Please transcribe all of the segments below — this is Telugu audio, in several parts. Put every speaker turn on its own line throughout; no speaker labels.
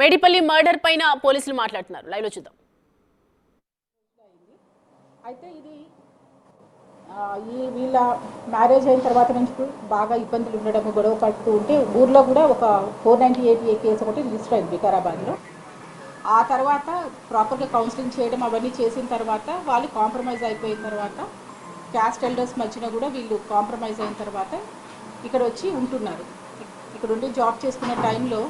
మేడిపల్లి మర్డర్ పైన పోలీసులు మాట్లాడుతున్నారు. లైవ్ లో చూద్దాం.
అయితే ఇది వీళ్ళ మ్యారేజ్ అయిన తర్వాత నుంచి బాగా ఇబ్బందులు ఉండడం, గొడవ పడుతూ ఉంటే ఊర్లో కూడా ఒక 498A కేసు ఒకటి రిజిస్టర్ అయింది వికారాబాద్లో. ఆ తర్వాత ప్రాపర్గా కౌన్సిలింగ్ చేయడం అవన్నీ చేసిన తర్వాత వాళ్ళు కాంప్రమైజ్ అయిపోయిన తర్వాత క్యాస్ట్ ఎల్డర్స్ మధ్యన కూడా వీళ్ళు కాంప్రమైజ్ అయిన తర్వాత ఇక్కడ వచ్చి ఉంటున్నారు. ఇక్కడ ఉండి జాబ్ చేసుకున్న టైంలో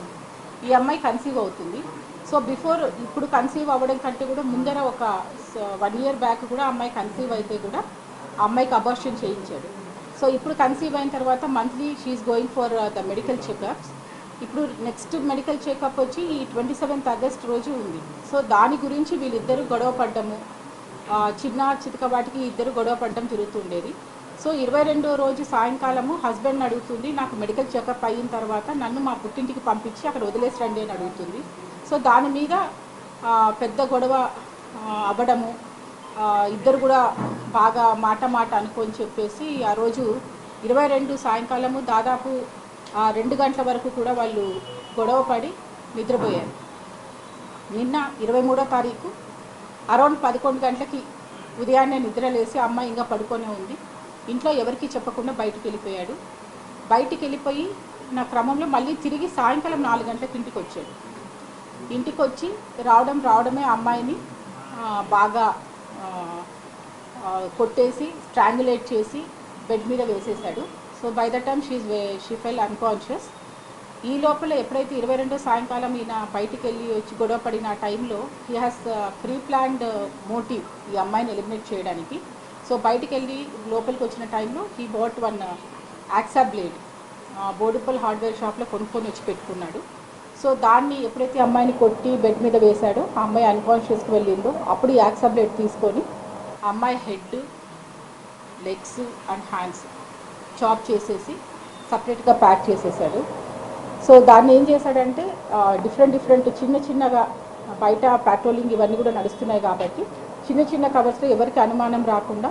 ఈ అమ్మాయి కన్సీవ్ అవుతుంది. సో బిఫోర్ ఇప్పుడు కన్సీవ్ అవ్వడం కంటే కూడా ముందర ఒక 1 year బ్యాక్ కూడా అమ్మాయి కన్సీవ్ అయితే కూడా ఆ అమ్మాయికి అబార్షన్ చేయించాడు. సో ఇప్పుడు కన్సీవ్ అయిన తర్వాత monthly she is going for the medical checkups. ఇప్పుడు నెక్స్ట్ మెడికల్ చెకప్ వచ్చి ఈ 27th August రోజు ఉంది. సో దాని గురించి వీళ్ళిద్దరూ గొడవ పడ్డము, చిన్న చితక వాటికి ఇద్దరు గొడవ పడడం జరుగుతుండేది. సో 22వ రోజు సాయంకాలము హస్బెండ్ని అడుగుతుంది, నాకు మెడికల్ చెకప్ అయిన తర్వాత నన్ను మా పుట్టింటికి పంపించి అక్కడ వదిలేసి రండి అని అడుగుతుంది. సో దాని మీద పెద్ద గొడవ అవ్వడము, ఇద్దరు కూడా బాగా మాట అనుకొని చెప్పేసి ఆ రోజు 22 సాయంకాలము దాదాపు 2 గంటల వరకు కూడా వాళ్ళు గొడవ పడి నిద్రపోయారు. నిన్న 23వ తారీఖు అరౌండ్ 11 గంటలకి ఉదయాన్నే నిద్రలేసి అమ్మాయి ఇంకా పడుకొనే ఉంది. ఇంట్లో ఎవరికి చెప్పకుండా బయటికి వెళ్ళిపోయాడు. బయటికి వెళ్ళిపోయి నా క్రమంలో మళ్ళీ తిరిగి సాయంకాలం 4 గంటలకు ఇంటికి వచ్చాడు. ఇంటికి వచ్చి రావడమే అమ్మాయిని బాగా కొట్టేసి స్ట్రాంగులేట్ చేసి బెడ్ మీద వేసేసాడు. So by the time she full unconscious. ఈ లోపల ఎప్పుడైతే 22 సాయంకాలం ఈయన బయటికి వెళ్ళి వచ్చి గొడవ పడిన టైంలో he has pre planned motive ఈ అమ్మాయిని ఎలిమినేట్ చేయడానికి. సో బయటికి వెళ్ళి లోపలికి వచ్చిన టైంలో he bought 1 hacksaw blade Boduppal hardware షాప్లో కొనుక్కొని వచ్చి పెట్టుకున్నాడు. సో దాన్ని ఎప్పుడైతే అమ్మాయిని కొట్టి బెడ్ మీద వేశాడో ఆ అమ్మాయి అన్కాన్షియస్కి వెళ్ళిందో అప్పుడు ఈ యాక్సా బ్లేడ్ తీసుకొని ఆ అమ్మాయి head, legs and hands chop చేసేసి సపరేట్గా ప్యాక్ చేసేసాడు. సో దాన్ని ఏం చేశాడంటే డిఫరెంట్ చిన్నగా బయట పెట్రోలింగ్ ఇవన్నీ కూడా నడుస్తున్నాయి కాబట్టి చిన్న కవర్స్లో ఎవరికి అనుమానం రాకుండా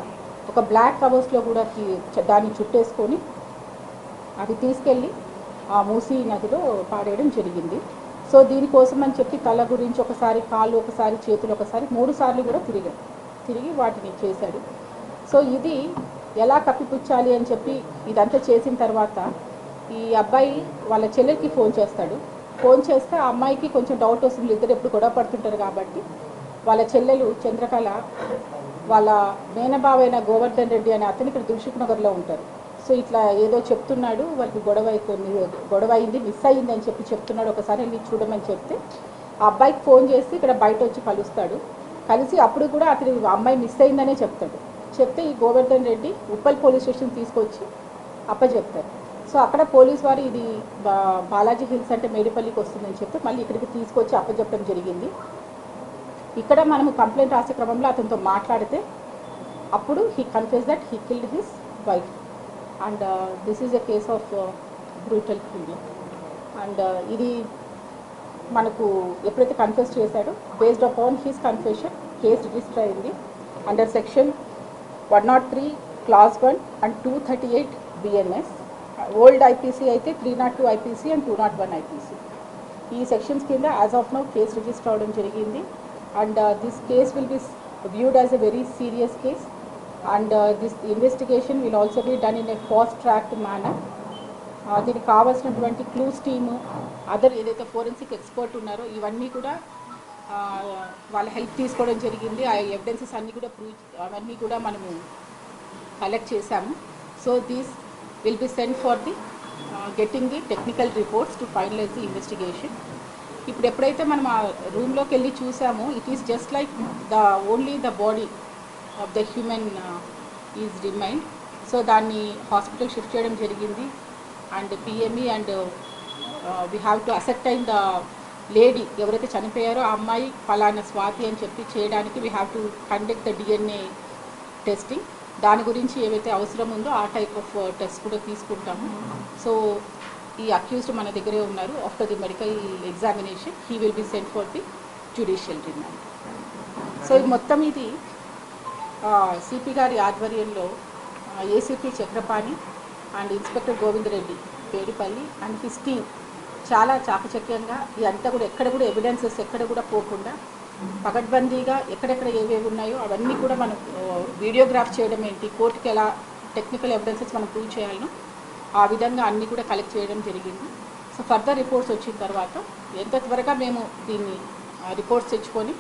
ఒక బ్లాక్ కవర్స్లో కూడా దాన్ని చుట్టేసుకొని అది తీసుకెళ్ళి ఆ మూసీ నదిలో పాడేయడం జరిగింది. సో దీనికోసం అని చెప్పి తల గురించి ఒకసారి, కాళ్ళు ఒకసారి, చేతులు ఒకసారి, 3 సార్లు కూడా తిరిగి వాటిని చేశాడు. సో ఇది ఎలా కప్పిపుచ్చాలి అని చెప్పి ఇదంతా చేసిన తర్వాత ఈ అబ్బాయి వాళ్ళ చెల్లెలకి ఫోన్ చేస్తాడు. ఫోన్ చేస్తే ఆ అమ్మాయికి కొంచెం డౌట్ వస్తుంది, ఇద్దరు ఎప్పుడు గొడవ పడుతుంటారు కాబట్టి. వాళ్ళ చెల్లెలు చంద్రకళ వాళ్ళ మేనబావైన గోవర్ధన్ రెడ్డి అనే అతను ఇక్కడ దిల్సుఖ్ నగర్లో ఉంటారు. సో ఇట్లా ఏదో చెప్తున్నాడు, వాళ్ళకి గొడవ అయింది, మిస్ అయ్యింది అని చెప్పి చెప్తున్నాడు, ఒకసారి వెళ్ళి చూడమని చెప్తే ఆ అబ్బాయికి ఫోన్ చేసి ఇక్కడ బయట వచ్చి కలుస్తాడు. కలిసి అప్పుడు కూడా అతని అమ్మాయి మిస్ అయిందనే చెప్తే ఈ గోవర్ధన్ రెడ్డి ఉప్పల్ పోలీస్ స్టేషన్ తీసుకొచ్చి అప్పచెప్తారు. సో అక్కడ పోలీస్ వారు ఇది బాలాజీ హిల్స్ అంటే మేడిపల్లికి వస్తుందని చెప్తే మళ్ళీ ఇక్కడికి తీసుకొచ్చి అప్పచెప్పడం జరిగింది. ఇక్కడ మనము కంప్లైంట్ రాసే క్రమంలో అతనితో మాట్లాడితే అప్పుడు he confess that he killed his wife and this is a case of brutal killing. And ఇది మనకు ఎప్పుడైతే కన్ఫెస్ చేశాడో based upon his confession case register అయింది under section 103 Clause 1 and 238 BNS. Old IPC అయితే 302 IPC and 201 IPC. ఈ సెక్షన్స్ కింద as of now case register అవడం జరిగింది. And this case will be viewed as a very serious case and this investigation will also be done in a fast tracked manner. దీనికి కావాల్సినటువంటి క్లూస్ టీము, అదర్ ఏదైతే ఫోరెన్సిక్ ఎక్స్పర్ట్ ఉన్నారో ఇవన్నీ కూడా వాళ్ళ హెల్ప్ తీసుకోవడం జరిగింది. ఆ ఎవిడెన్సెస్ అన్నీ కూడా అవన్నీ కూడా మనము కలెక్ట్ చేశాము. So these will be send for the getting the technical reports to finalise the investigation. ఇప్పుడు ఎప్పుడైతే మనం ఆ రూమ్లోకి వెళ్ళి చూసామో it is just like only the body of the human is remained. So దాన్ని హాస్పిటల్ షిఫ్ట్ చేయడం జరిగింది. And PME and we have to ascertain the lady ఎవరైతే చనిపోయారో ఆ అమ్మాయి ఫలానా స్వాతి అని చెప్పి చేయడానికి we have to conduct the DNA testing. దాని గురించి ఏవైతే అవసరం ఉందో ఆ టైప్ ఆఫ్ టెస్ట్ కూడా తీసుకుంటాము. సో ఈ అక్యూజ్డ్ మన దగ్గరే ఉన్నారు. After the medical examination he will be sent for the judicial remand. So ఇది మొత్తం ఇది సిపి గారి ఆధ్వర్యంలో ACP Chakrapani and inspector Govindareddy Pedipalli and his team చాలా చాకచక్యంగా ఇదంతా కూడా ఎక్కడ కూడా ఎవిడెన్సెస్ ఎక్కడ కూడా పోకుండా పకడ్బందీగా ఎక్కడెక్కడ ఏవేవి ఉన్నాయో అవన్నీ కూడా మనం వీడియోగ్రాఫ్ చేయడం ఏంటి, కోర్టుకి ఎలా టెక్నికల్ ఎవిడెన్సెస్ మనం ప్రూవ్ చేయాలనో ఆ విధంగా అన్నీ కూడా కలెక్ట్ చేయడం జరిగింది. సో ఫర్దర్ రిపోర్ట్స్ వచ్చిన తర్వాత ఎంత త్వరగా మేము దీన్ని రిపోర్ట్స్ తెచ్చుకొని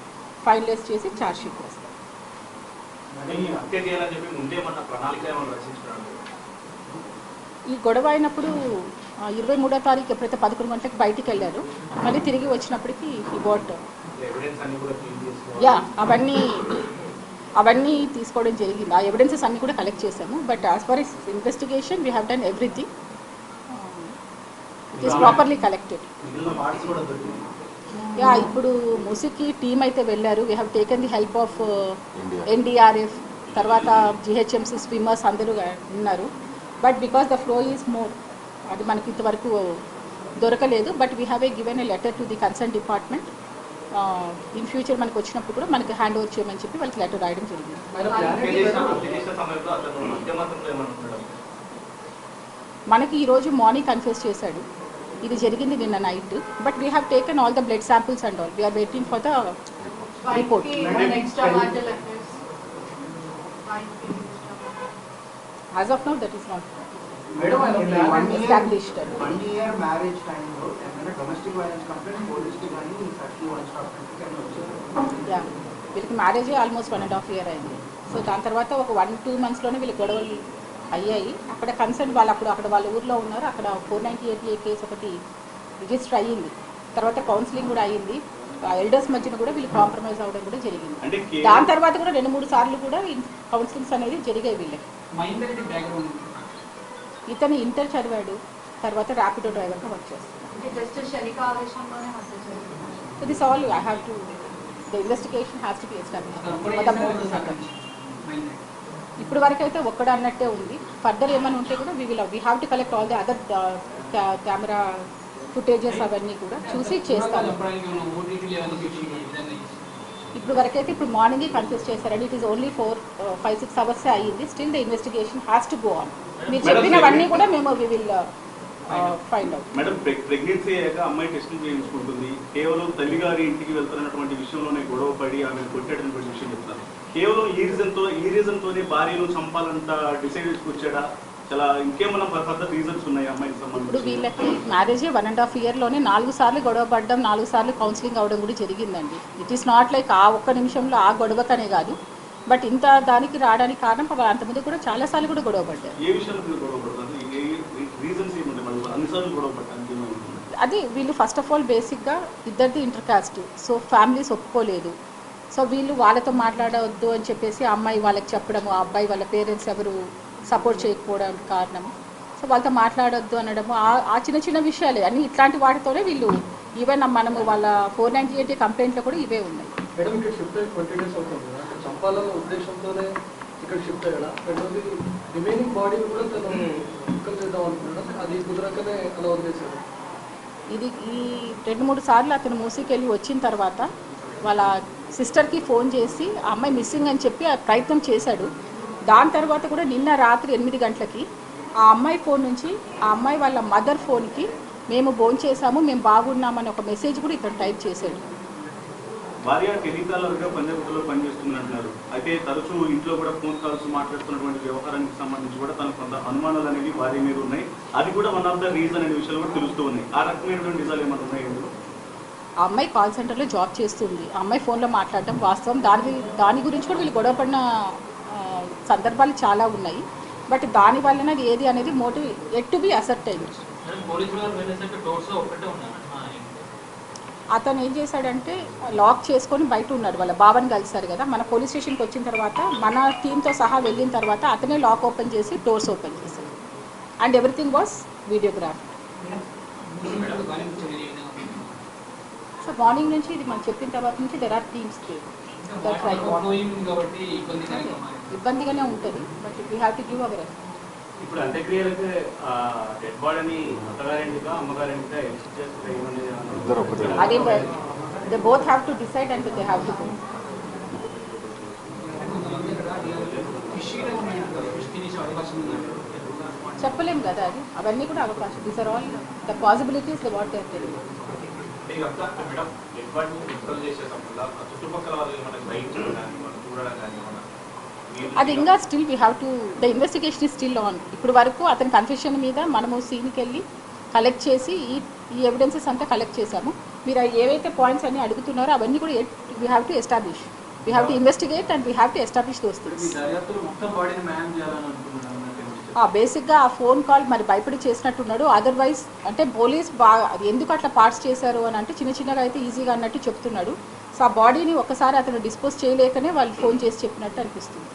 ఫైనలైజ్ చేసి ఛార్జ్ షీట్ వేస్తాం. ఈ గొడవ అయినప్పుడు 23వ తారీఖు ఎప్పుడైతే 11 గంటలకు బయటికి వెళ్ళారు, మళ్ళీ తిరిగి వచ్చినప్పటికీ ఈ బోట్ అవన్నీ తీసుకోవడం జరిగింది. ఆ ఎవిడెన్సెస్ అన్నీ కూడా కలెక్ట్ చేసాము. But as for is investigation we have done everything. It is properly collected. ఇప్పుడు మూసీకి టీమ్ అయితే వెళ్ళారు. We have taken the help of NDRF, తర్వాత జిహెచ్ఎంసీ స్విమ్మర్స్ అందరూ ఉన్నారు. But because the flow is more, అది మనకి ఇంతవరకు దొరకలేదు. But we have given a letter to the concern department. In future మనకు వచ్చినప్పుడు కూడా మనకి హ్యాండ్ ఓవర్ చేయమని చెప్పి వాళ్ళకి లెటర్ రాయడం జరిగింది. మనకి ఈరోజు మార్నింగ్ కన్ఫ్యూజ్ చేశాడు, ఇది జరిగింది నిన్న night. But we have taken all the blood samples and all. We are waiting for the report. As of now, that is not established.
1 year marriage time lo domestic violence complaint police ki gaani factory one stop
yeah, వీళ్ళకి మ్యారేజ్ ఆల్మోస్ట్ 1.5 year అయింది. సో దాని తర్వాత ఒక 1-2 monthsలోనే వీళ్ళకి గొడవలు అయ్యాయి. అక్కడ కన్సర్న్ వాళ్ళు అక్కడ వాళ్ళ ఊర్లో ఉన్నారు. అక్కడ 498A కేసు ఒకటి రిజిస్టర్ అయ్యింది. తర్వాత కౌన్సిలింగ్ కూడా అయ్యింది. ఎల్డర్స్ మధ్యన కూడా వీళ్ళు కాంప్రమైజ్ అవ్వడం కూడా జరిగింది. దాని తర్వాత కూడా 2-3 సార్లు కూడా కౌన్సిలింగ్స్ అనేది జరిగాయి వీళ్ళకి. ఇతను ఇంటర్ చదివాడు, తర్వాత ర్యాపిడో డ్రైవర్గా వర్క్ చేస్తాడు. This all I have to the investigation has to be established. ఇప్పుడు వరకు అయితే ఒక్కడ అన్నట్టే ఉంది. ఫర్దర్ ఏమైనా ఉంటే కూడా we have to collect all the other camera footages అవన్నీ కూడా చూసి చేస్తాను. ఇప్పుడు వరకైతే ఇప్పుడు మార్నింగే కన్ఫ్యూజ్ చేశారండి. ఇట్ ఈస్ ఓన్లీ 4-5-6 hours అయ్యింది. Still the investigation has to go on. మీరు చెప్పినవన్నీ కూడా మేము we will find out.
Madam, pregnancy అయ్యాక అమ్మాయి టెస్టింగ్ చేయించుకుంటుంది. కేవలం తల్లిగారి ఇంటికి వెళ్తున్నటువంటి విషయంలోనే గొడవ పడి ఆమె కొట్టేటటువంటి విషయం చెప్తారు. కేవలం ఈ రీజన్తోనే భార్యను చంపాలంట డిసైడ్ చేసుకొచ్చాడా? చాలా ఇంకేమన్నా ఫర్దర్ రీజన్స్ ఉన్నాయి అమ్మాయికి సంబంధించి? ఇప్పుడు
వీళ్ళకి మ్యారేజ్ 1.5 yearలోనే 4 సార్లు గొడవ పడడం, 4 సార్లు కౌన్సిలింగ్ అవ్వడం కూడా జరిగిందండి. ఇట్ ఈస్ నాట్ లైక్ ఆ ఒక్క నిమిషంలో ఆ గొడవకనే కాదు. బట్ ఇంత దానికి రావడానికి కారణం అంతమంది కూడా చాలా సార్లు కూడా గొడవ పడ్డారు.
ఏ విషయంలో గొడవ పడతారు? రీజన్స్ ఏముంటాయి? అన్నిసార్లు గొడవ పడటానికి
అది వీళ్ళు ఫస్ట్ ఆఫ్ ఆల్ బేసిక్గా ఇద్దరిది ఇంటర్ కాస్ట్. సో ఫ్యామిలీస్ ఒప్పుకోలేదు. సో వీళ్ళు వాళ్ళతో మాట్లాడవద్దు అని చెప్పేసి అమ్మాయి వాళ్ళకి చెప్పడము, ఆ అబ్బాయి వాళ్ళ పేరెంట్స్ ఎవరు సపోర్ట్ చేయకపోవడానికి కారణం. సో వాళ్ళతో మాట్లాడొద్దు అనడము, ఆ చిన్న చిన్న విషయాలే అన్నీ. ఇట్లాంటి వాటితోనే వీళ్ళు ఈవెన్ మనము వాళ్ళ 498 కంప్లైంట్లో కూడా ఇవే ఉన్నాయి. ఇది ఈ 2-3 సార్లు అతను మూసీకెళ్ళి వచ్చిన తర్వాత వాళ్ళ సిస్టర్కి ఫోన్ చేసి ఆ అమ్మాయి మిస్సింగ్ అని చెప్పి ప్రయత్నం చేశాడు. దాని తర్వాత కూడా నిన్న రాత్రి 8 గంటలకి ఆ అమ్మాయి ఫోన్ నుంచి ఆ అమ్మాయి వాళ్ళ మదర్ ఫోన్కి మేము భోంచేసాము, మేము బాగున్నామని ఒక మెసేజ్ కూడా ఇతను టైప్ చేశాడు.
భార్య టెలికాలర్గా పంజాబ్లో పనిచేస్తుంది అంటున్నారు. అయితే తరచూ ఇంట్లో కూడా ఫోన్ కాల్స్ మాట్లాడుతున్నటువంటి వ్యవహారానికి సంబంధించి కూడా తనకు కొంత అనుమానాలు అనేవి భార్య మీద ఉన్నాయి. అది కూడా వన్ ఆఫ్ ద రీజన్ అనే విషయాలు కూడా తెలుస్తూ ఉన్నాయి. ఆ రకమైనటువంటి నిజాలు ఏమైనా ఉన్నాయి?
ఆ అమ్మాయి కాల్ సెంటర్లో జాబ్ చేస్తుంది. ఆ అమ్మాయి ఫోన్లో మాట్లాడటం వాస్తవం. దాని గురించి కూడా వీళ్ళు గొడవపడిన సందర్భాలు చాలా ఉన్నాయి. బట్ దాని వలన ఏది అనేది motive yet to be accept అయింది. అతను ఏం చేశాడంటే లాక్ చేసుకొని బయట ఉన్నాడు. వాళ్ళ బావని కలిశారు కదా. మన పోలీస్ స్టేషన్కి వచ్చిన తర్వాత మన టీంతో సహా వెళ్ళిన తర్వాత అతనే లాక్ ఓపెన్ చేసి డోర్స్ ఓపెన్ చేశాడు. And everything was videograph. So morning నుంచి ఇది మనం చెప్పిన తర్వాత నుంచి దెర్ ఆర్ టీమ్స్ ఇబ్బందిగానే ఉంటుంది. But we have to give our response.
ఇప్పుడు అంత్యక్రియలకు డెడ్ బాడీని అత్తగారింటిగా అమ్మగారింటిగా
అదే they both have to decide and they have to go. చెప్పలేం కదా అది, అవన్నీ కూడా అవకాశం. These are all the possibilities the what they are telling.
Madam ఎటువంటి విత్డ్రాల్ చేసేటప్పుడు ఆ చుట్టుపక్కల వాళ్ళు మనకి బయట కానీ మనం చూడడం కానీ
అది ఇంకా still we have to, the investigation is still on. ఇప్పుడు వరకు అతని కన్ఫెషన్ మీద మనము సీన్కి వెళ్ళి కలెక్ట్ చేసి ఈ ఎవిడెన్సెస్ అంతా కలెక్ట్ చేసాము. మీరు ఏవైతే పాయింట్స్ అన్ని అడుగుతున్నారో అవన్నీ కూడా we have to establish, we have to investigate and we have to establish those things. బేసిక్గా ఆ ఫోన్ కాల్ మరి భయపడి చేసినట్టున్నాడు. అదర్వైజ్ అంటే పోలీస్ బాగా ఎందుకు అట్లా పార్ట్స్ చేశారు అని అంటే చిన్న చిన్నగా అయితే ఈజీగా అన్నట్టు చెప్తున్నాడు. సో ఆ బాడీని ఒక్కసారి అతను డిస్పోజ్ చేయలేకనే వాళ్ళు ఫోన్ చేసి చెప్పినట్టు అనిపిస్తుంది.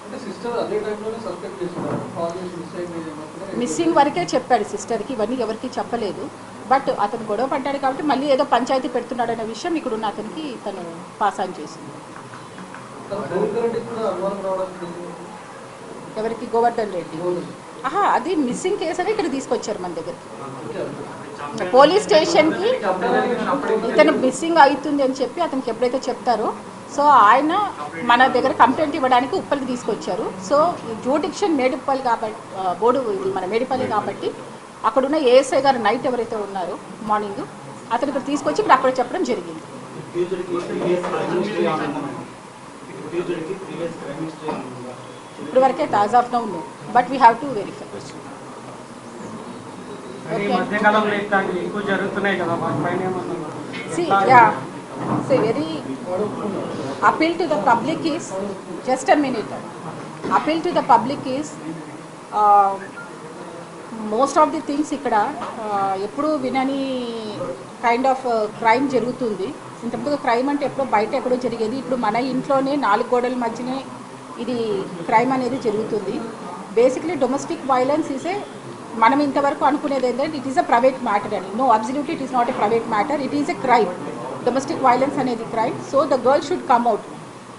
మిస్సింగ్ వరకే చెప్పాడు సిస్టర్కి, ఇవన్నీ ఎవరికి చెప్పలేదు. బట్ అతను గొడవ పడ్డాడు కాబట్టి మళ్ళీ ఏదో పంచాయతీ పెడుతున్నాడు అనే విషయం ఇక్కడున్న అతనికి తను పాస్ ఆన్ చేసింది. ఎవరికి? గోవర్ధన్ రెడ్డి. అది మిస్సింగ్ కేసు అని ఇక్కడ తీసుకొచ్చారు మన దగ్గరికి. పోలీస్ స్టేషన్కి ఇతను మిస్సింగ్ అవుతుంది అని చెప్పి అతనికి ఎప్పుడైతే చెప్తారో సో ఆయన మన దగ్గర కంప్లైంట్ ఇవ్వడానికి ఉప్పల్కి తీసుకొచ్చారు. సో జ్యూడిక్షన్ మేడిపల్లి కాబట్టి బోర్డు మన మేడిపల్లి కాబట్టి అక్కడున్న ఏఎస్ఐ గారు నైట్ ఎవరైతే ఉన్నారో మార్నింగ్ అతను ఇక్కడ తీసుకొచ్చి ఇప్పుడు అక్కడ చెప్పడం జరిగింది. ఇప్పుడు వరకే as of now no, but we have to verify. Very appeal to the public is just a minute. Appeal to the public is most of the things ఇక్కడ ఎప్పుడు వినని కైండ్ ఆఫ్ క్రైమ్ జరుగుతుంది. ఇంతకుముందు క్రైమ్ అంటే ఎప్పుడో బయట ఎక్కడో జరిగేది, ఇప్పుడు మన ఇంట్లోనే 4 గోడల మధ్యనే ఇది క్రైమ్ అనేది జరుగుతుంది. బేసిక్లీ డొమెస్టిక్ వైలెన్స్ ఈజ్ మనం ఇంతవరకు అనుకునేది ఏంటంటే it is a private matter అని. No, absolutely it is not a private matter, it is a crime. Domestic violence అనేది crime. So the girl should come out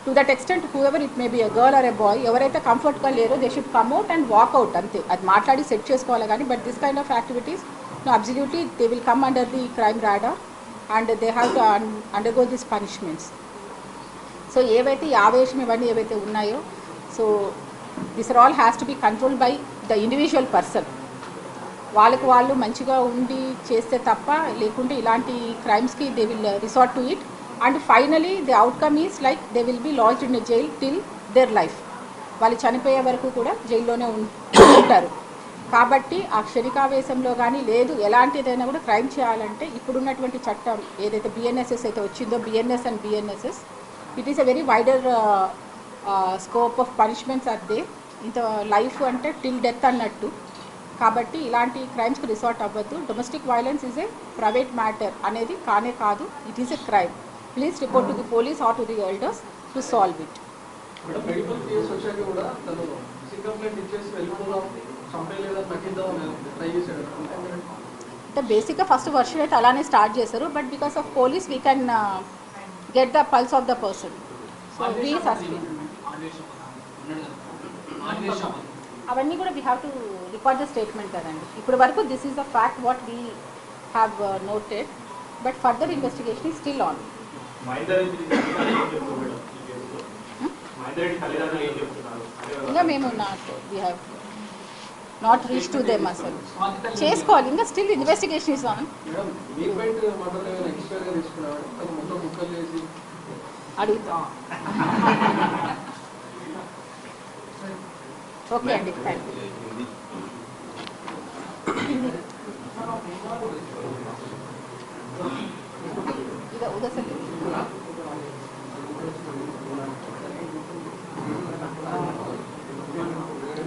to that extent, whoever it may be a girl or a boy, ఎవరైతే కంఫర్ట్గా లేరో they should come out and walk out, అంతే. అది మాట్లాడి సెట్ చేసుకోవాలి కానీ but this kind of activities no, absolutely they will come under the crime radar and they have to undergo this punishments. So ఏవైతే ఈ ఆవేశం ఇవన్నీ ఏవైతే ఉన్నాయో so this are all has to be control by the individual person. వాళ్ళకు వాళ్ళు మంచిగా ఉండి చేస్తే తప్ప, లేకుంటే ఇలాంటి క్రైమ్స్కి they will resort to it and finally the outcome is like they will be lodged in a jail till their life. వాళ్ళు చనిపోయే వరకు కూడా జైల్లోనే ఉంటారు. కాబట్టి ఆ క్షణికావేశంలో కానీ లేదు ఎలాంటిదైనా కూడా క్రైమ్ చేయాలంటే ఇప్పుడున్నటువంటి చట్టం ఏదైతే బిఎన్ఎస్ఎస్ అయితే వచ్చిందో, BNS and BNSS, it is a very wider scope of punishments are there. ఇంత లైఫ్ అంటే టిల్ డెత్ అన్నట్టు. కాబట్టి ఇలాంటి క్రైమ్స్కి రిసార్ట్ అవ్వద్దు. Domestic violence is a private matter అనేది కానే కాదు, it is a crime. Please report to the police or to the elders to solve it. అంటే బేసిక్గా ఫస్ట్ వర్షన్ అయితే అలానే స్టార్ట్ చేశారు, but because of police we can get the pulse of the person. So we suspend అవన్నీ కూడా we have to record the statement కదండి. ఇప్పుడు వరకు this is the fact what we have noted, but further investigation is still on. ఇంకా మేము we have not reach to them అసలు చేసుకోవాలి. ఇంకా స్టిల్ ఇన్వెస్టిగేషన్ ఈజ్ ఆన్. అడుగుతాం. ఓకే అండి, థ్యాంక్ యూ. उधर से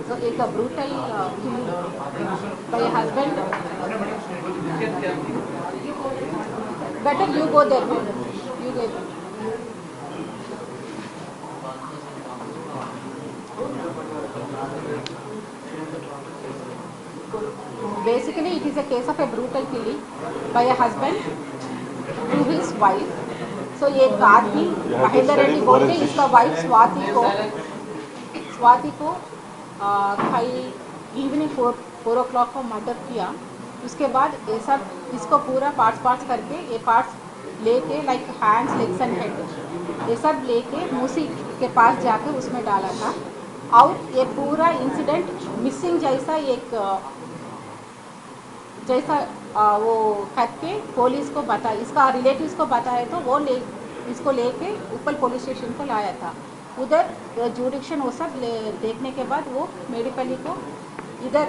so एक brutal killing by a husband. Better you go there, you go there. Basically it is a case of a brutal killing by a husband to his wife. So एक आदमी महेंद्र रेड्डी बोलते इसका वाइफ स्वाति को इवनिंग 4 o'clock को मर्डर किया. उसके बाद ये सब इसको पूरा पार्ट्स करके ये पार्ट्स लेके like hands, legs and head ये सब लेके मूसी के पास जाके उसमें डाला था. और ये पूरा इंसिडेंट मिसिंग जैसा एक जैसा वो करके पुलिस को बताया, इसका रिलेटिव्स को बताया तो वो इसको लेके उप्पल पुलिस स्टेशन को लाया था। उधर जुडिक्शन वो सब देखने के बाद वो मेडिकली को इधर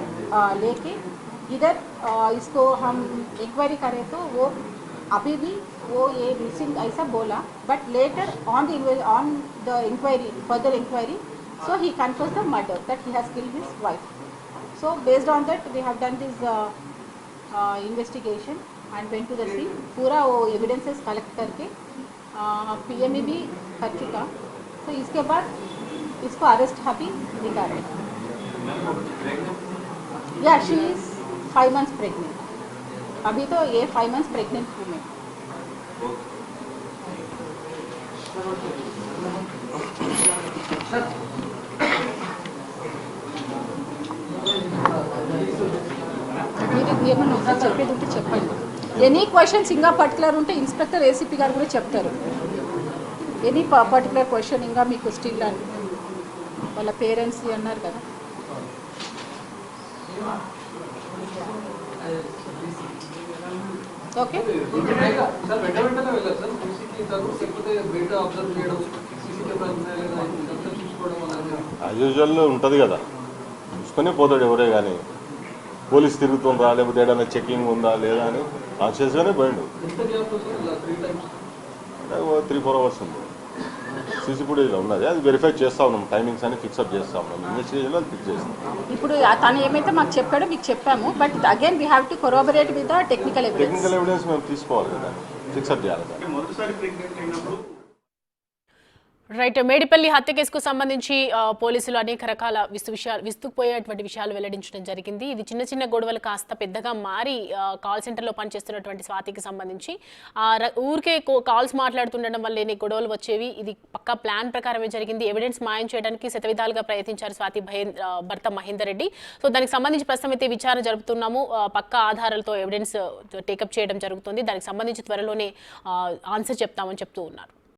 लेके इधर इसको हम इंक्वायरी करें तो वो अभी भी वो ये मिसिंग ऐसा बोला, but later on the inquiry further inquiry so he confessed the murder, that he has killed his wife. So based on that we have done this investigation and went to the scene. पूरा वो evidences collect करके PME भी कर चुका, तो इसके बाद इसको अरेस्ट अभी दिखा रहे हैं। या शी इज 5 months प्रेग्नेंट, अभी तो ये 5 months प्रेग्नेंट हूँ मैं। మీరు ఏమన్నా ఒకసారి చెప్పేది ఉంటే చెప్పండి. ఎనీ క్వశ్చన్స్ ఇంకా పర్టికులర్ ఉంటే ఇన్స్పెక్టర్ ఏసీపీ గారు కూడా చెప్తారు. ఎనీ పర్టికులర్ క్వశ్చన్ ఇంకా మీకు స్టిల్ అని వాళ్ళ పేరెంట్స్ అన్నారు కదా. ఓకే
యాజ్ యూజువల్ ఉంటుంది కదా, చూసుకొని పోతాడు ఎవరే కానీ. పోలీస్ తిరుగుతుందా లేకపోతే ఏదైనా చెకింగ్ ఉందా లేదా అని కాన్షియస్గానే పోయిండు. 3-4 hours ఉంది, సీసీ ఫుటేజ్లో ఉన్నది, అది వెరిఫై చేస్తా ఉన్నాం, టైమింగ్స్ అని ఫిక్స్అప్ చేస్తా ఉన్నాం, ఇన్వెస్టిగేషన్లో అది ఫిక్స్ చేస్తాం.
ఇప్పుడు తను ఏమైతే మాకు చెప్పాడో మీకు చెప్పాము, but again we have to corroborate with the technical
evidence మేము తీసుకోవాలి కదా, ఫిక్స్అప్ చేయాలి కదా.
మొదటిసారి ప్రెగ్నెంట్ అయినప్పుడు
రైట్, మేడిపల్లి హత్య కేసుకు సంబంధించి పోలీసులు అనేక రకాల విస్తుకుపోయేటువంటి విషయాలు వెల్లడించడం జరిగింది. ఇది చిన్న చిన్న గొడవలు కాస్త పెద్దగా మారి కాల్ సెంటర్లో పనిచేస్తున్నటువంటి స్వాతికి సంబంధించి ఊరికే కాల్స్ మాట్లాడుతుండడం వల్లే గొడవలు వచ్చేవి. ఇది పక్కా ప్లాన్ ప్రకారమే జరిగింది. ఎవిడెన్స్ మాయం చేయడానికి శతవిధాలుగా ప్రయత్నించారు స్వాతి భర్త మహేందర్ రెడ్డి. సో దానికి సంబంధించి ప్రస్తుతం అయితే విచారణ జరుపుతున్నాము. పక్కా ఆధారాలతో ఎవిడెన్స్ టేకప్ చేయడం జరుగుతుంది. దానికి సంబంధించి త్వరలోనే ఆన్సర్ చెప్తామని చెప్తూ ఉన్నారు.